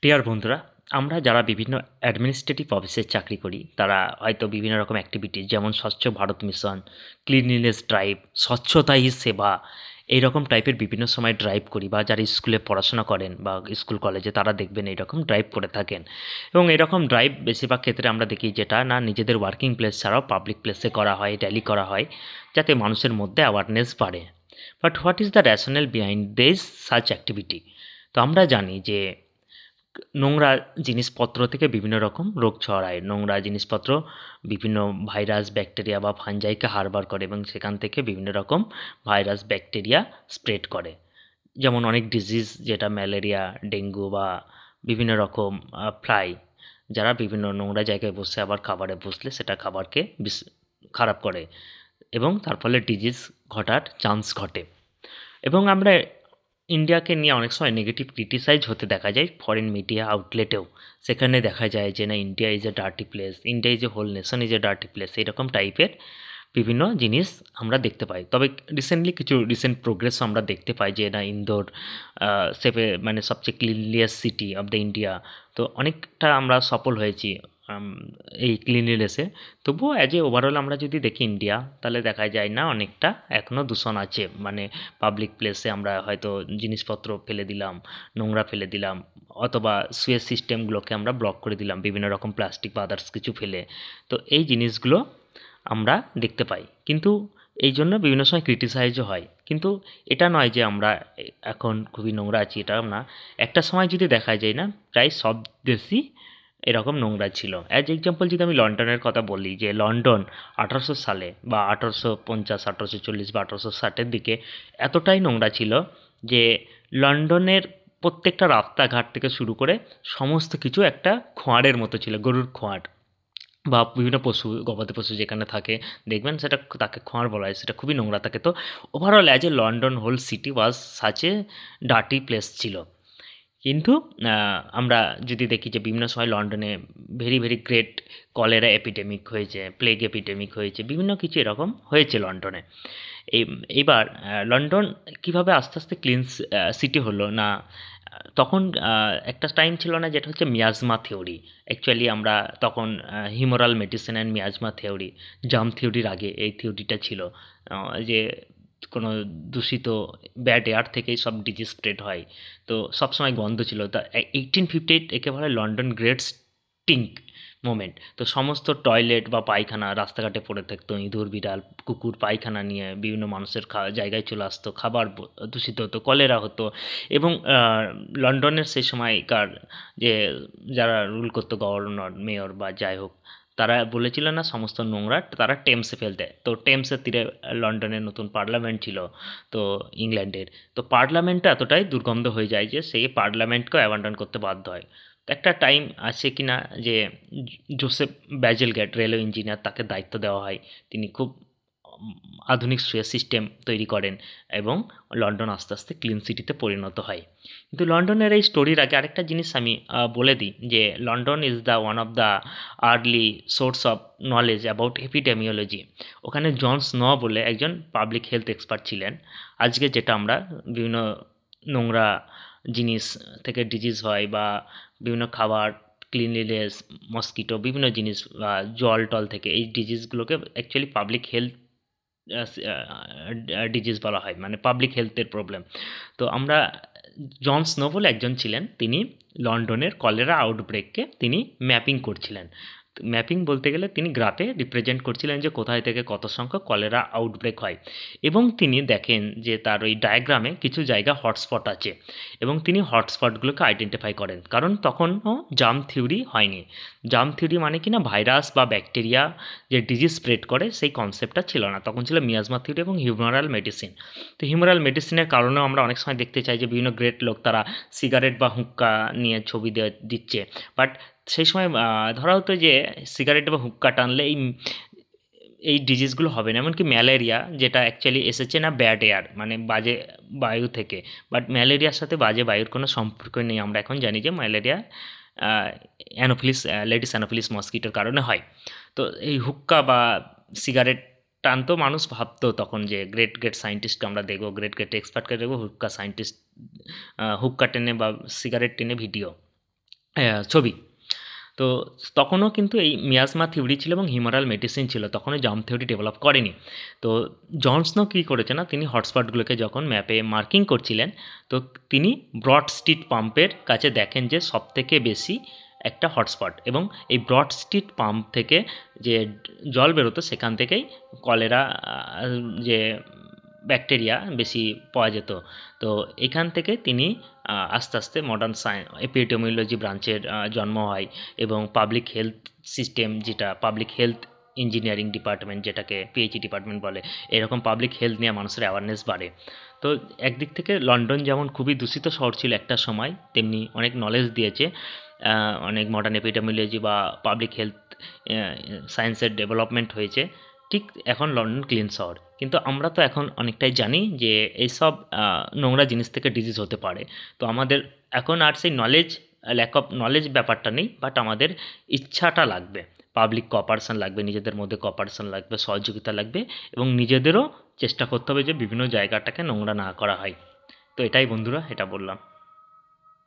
Deer বন্ধুরা, আমরা যারা বিভিন্ন অ্যাডমিনিস্ট্রেটিভ অফিসে চাকরি করি, তারা হয়তো বিভিন্ন রকম অ্যাক্টিভিটি যেমন স্বচ্ছ ভারত মিশন, ক্লিনলিনেস ড্রাইভ, স্বচ্ছতাই সেবা এইরকম টাইপের বিভিন্ন সময় ড্রাইভ করি বা যারা স্কুলে পড়াশোনা করেন বা স্কুল কলেজে তারা দেখবেন এইরকম ড্রাইভ করে থাকেন। এবং এরকম ড্রাইভ বেশিরভাগ ক্ষেত্রে আমরা দেখি যেটা না নিজেদের ওয়ার্কিং প্লেস ছাড়াও পাবলিক প্লেসে করা হয়, র্যালি করা হয়, যাতে মানুষের মধ্যে অ্যাওয়ারনেস বাড়ে। But what is the rational behind this such activity? তো আমরা জানি যে নোংরা জিনিসপত্র থেকে বিভিন্ন রকম রোগ ছড়ায়। নোংরা জিনিসপত্র বিভিন্ন ভাইরাস, ব্যাকটেরিয়া বা ফাঞ্জাইকে হারবার করে এবং সেখান থেকে বিভিন্ন রকম ভাইরাস, ব্যাকটেরিয়া স্প্রেড করে। যেমন অনেক ডিজিজ যেটা ম্যালেরিয়া, ডেঙ্গু বা বিভিন্ন রকম ফ্লাই যারা বিভিন্ন নোংরা জায়গায় বসে আবার খাবারে বসলে সেটা খাবারকে খারাপ করে এবং তার ফলে ডিজিজ ঘটার চান্স ঘটে। এবং আমরা ইন্ডিয়াকে নিয়ে অনেক সময় নেগেটিভ ক্রিটিসাইজ হতে দেখা যায় ফরেন মিডিয়া আউটলেটেও। সেখানে দেখা যায় যে না India is a dirty place, India is a whole nation is a dirty place, এরকম টাইপের বিভিন্ন জিনিস আমরা দেখতে পাই। তবে রিসেন্টলি কিছু রিসেন্ট প্রোগ্রেসও আমরা দেখতে পাই যে না ইন্দোর সেভে মানে সবচেয়ে ক্লিনলিয়েস্ট সিটি অফ দ্য ইন্ডিয়া। তো অনেকটা আমরা সফল হয়েছি আম, এই ক্লিনলিনেসে। তবুও অ্যাজ এ ওভারঅল আমরা যদি দেখি ইন্ডিয়া, তাহলে দেখা যায় না অনেকটা এখনও দূষণ আছে। মানে পাবলিক প্লেসে আমরা হয়তো জিনিসপত্র ফেলে দিলাম, নোংরা ফেলে দিলাম, অথবা সুয়েজ সিস্টেমগুলোকে আমরা ব্লক করে দিলাম বিভিন্ন রকম প্লাস্টিক বা আদার্স কিছু ফেলে। তো এই জিনিসগুলো আমরা দেখতে পাই, কিন্তু এই জন্য বিভিন্ন সময় ক্রিটিসাইজও হয়। কিন্তু এটা নয় যে আমরা এখন খুবই নোংরা আছি, এটাও না। একটা সময় যদি দেখা যায় না প্রায় সব দেশই এরকম নোংরা ছিল। অ্যাজ এক্সাম্পল যদি আমি লন্ডনের কথা বলি, যে লন্ডন 1800 সালে বা 1850, 1840 বা 1860-এর দিকে এতটাই নোংরা ছিল যে লন্ডনের প্রত্যেকটা রাস্তাঘাট থেকে শুরু করে সমস্ত কিছু একটা খোঁয়াড়ের মতো ছিল, গরুর খোঁয়াড় বা বিভিন্ন পশু, গবাদি পশু যেখানে থাকে দেখবেন সেটা তাকে খোঁয়াড় বলা হয়, সেটা খুবই নোংরা থাকে। তো overall as a London whole city was such a dirty place ছিল। কিন্তু আমরা যদি দেখি যে বিভিন্ন সময় লন্ডনে very very great cholera epidemic হয়েছে, প্লেগ এপিডেমিক হয়েছে, বিভিন্ন কিছু এরকম হয়েছে লন্ডনে। এইবার লন্ডন কীভাবে আস্তে আস্তে ক্লিন সিটি হলো না, তখন একটা টাইম ছিল না যেটা হচ্ছে মিয়াজমা থিওরি। অ্যাকচুয়ালি আমরা তখন humoral medicine and miasma theory, germ থিওরির আগে এই থিওরিটা ছিল, যে কোনো দূষিত ব্যাড এয়ার থেকেই সব ডিজিজ স্প্রেড হয়। তো সবসময় গন্ধ ছিল। তা 1858 একে বলে লন্ডন গ্রেট স্টিঙ্ক মোমেন্ট। তো সমস্ত টয়লেট বা পায়খানা রাস্তাঘাটে পড়ে থাকতো, ইঁদুর, বিড়াল, কুকুর পায়খানা নিয়ে বিভিন্ন মানুষের জায়গায় চলে আসতো, খাবার দূষিত হতো, কলেরা হতো। এবং লন্ডনের সেই সময়কার যে যারা রুল করতো, গভর্নর, মেয়র বা যাই হোক, তারা বলেছিল না সমস্ত নোংরা তারা টেমসে ফেলতে। তো টেমসের তীরে লন্ডনের নতুন পার্লামেন্ট ছিল, তো ইংল্যান্ডের। তো পার্লামেন্টটা এতটাই দুর্গন্ধ হয়ে যায় যে সেই পার্লামেন্টকেও অ্যাবান্ডন করতে বাধ্য হয়। তো একটা টাইম আসে কি না যে জোসেফ ব্যাজেলগ্যাট রেলওয়ে ইঞ্জিনিয়ার, তাকে দায়িত্ব দেওয়া হয়। তিনি খুব উম আধুনিক সুয়েজ সিস্টেম তৈরি করেন এবং লন্ডন আস্তে আস্তে ক্লিন সিটিতে পরিণত হয়। কিন্তু লন্ডনের এই স্টোরির আগে আরেকটা জিনিস আমি বলে দিই যে London is the one of the early source of knowledge about epidemiology. ওখানে জন স্নো বলে একজন পাবলিক হেলথ এক্সপার্ট ছিলেন। আজকে যেটা আমরা বিভিন্ন নোংরা জিনিস থেকে ডিজিজ হয় বা বিভিন্ন খাবার, ক্লিনলিনেস, মস্কিটো, বিভিন্ন জিনিস বা জল টল থেকে এই ডিজিজগুলোকে অ্যাকচুয়ালি পাবলিক হেলথ ডিজিজ বলা হয়, মানে পাবলিক হেলথের প্রবলেম। তো আমরা জন স্নো বলে একজন ছিলেন, তিনি লন্ডনের কলেরা আউটব্রেককে তিনি ম্যাপিং করছিলেন। ম্যাপিং বলতে গেলে তিনি গ্রাফে রিপ্রেজেন্ট করছিলেন যে কোথায় থেকে কত সংখ্যক কলেরা আউটব্রেক হয়। এবং তিনি দেখেন যে তার ওই ডায়াগ্রামে কিছু জায়গা হটস্পট আছে এবং তিনি হটস্পটগুলোকে আইডেন্টিফাই করেন, কারণ তখনও জার্ম থিওরি হয়নি। জার্ম থিওরি মানে কি না ভাইরাস বা ব্যাকটেরিয়া যে ডিজিজ স্প্রেড করে সেই কনসেপ্টটা ছিল না, তখন ছিল মিয়াজমা থিওরি এবং হিউমারাল মেডিসিন। তো হিউমারাল মেডিসিনের কারণেও আমরা অনেক সময় দেখতে চাই যে বিভিন্ন গ্রেট লোক তারা সিগারেট বা হুক্কা নিয়ে ছবি দিচ্ছে। বাট সেই সময় ধরা হতো যে সিগারেট বা হুক্কা টানলে এই ডিজিজগুলো হবে না। এমনকি ম্যালেরিয়া, যেটা অ্যাকচুয়ালি এসেছে না ব্যাড এয়ার মানে বাজে বায়ু থেকে, বাট ম্যালেরিয়ার সাথে বাজে বায়ুর কোনো সম্পর্কই নেই। আমরা এখন জানি যে ম্যালেরিয়া অ্যানোফিলিস লেডিস অ্যানোফিলিস মসকিটোর কারণে হয়। তো এই হুক্কা বা সিগারেট টানতো মানুষ, ভাবতো তখন যে গ্রেট গ্রেট সায়েন্টিস্টকে আমরা দেখবো, গ্রেট গ্রেট এক্সপার্টকে দেখবো হুক্কা সায়েন্টিস্ট হুক্কা টেনে বা সিগারেট টেনে ভিডিও। ছবি। তো তখনও কিন্তু এই মিয়াজমা থিওরি ছিল এবং হিউমারাল মেডিসিন ছিল। তখনও জার্ম থিওরি ডেভেলপ করেনি। তো জন স্নো কী করেছে না, তিনি হটস্পটগুলোকে যখন ম্যাপে মার্কিং করছিলেন, তো তিনি ব্রড স্ট্রিট পাম্পের কাছে দেখেন যে সবথেকে বেশি একটা হটস্পট, এবং এই ব্রড স্ট্রিট পাম্প থেকে যে জল বেরোতো সেখান থেকেই কলেরা যে ব্যাকটেরিয়া বেশি পাওয়া যেত। তো এখান থেকে তিনি আস্তে আস্তে মডার্ন এপিডেমিওলজি ব্রাঞ্চের জন্ম হয়, এবং পাবলিক হেলথ সিস্টেম, যেটা পাবলিক হেলথ ইঞ্জিনিয়ারিং ডিপার্টমেন্ট, যেটাকে পিএইচই ডিপার্টমেন্ট বলে, এরকম পাবলিক হেলথ নিয়ে মানুষের অ্যাওয়ারনেস বাড়ে। তো একদিক থেকে লন্ডন যেমন খুবই দূষিত শহর ছিল একটা সময়, তেমনি অনেক নলেজ দিয়েছে, অনেক মডার্ন এপিডেমিওলজি বা পাবলিক হেলথ সায়েন্সের ডেভেলপমেন্ট হয়েছে। ঠিক এখন লন্ডন ক্লিন শহর, কিন্তু আমরা তো এখন অনেকটাই জানি যে এইসব নোংরা জিনিস থেকে ডিজিজ হতে পারে। তো আমাদের এখন আর সেই নলেজ, ল্যাক অফ নলেজ ব্যাপারটা নেই, বাট আমাদের ইচ্ছাটা লাগবে, পাবলিক কোঅপারেশন লাগবে, নিজেদের মধ্যে কোঅপারেশন লাগবে, সহযোগিতা লাগবে, এবং নিজেদেরও চেষ্টা করতে হবে যে বিভিন্ন জায়গাটাকে নোংরা না করা হয়। তো এটাই বন্ধুরা, এটা বললাম।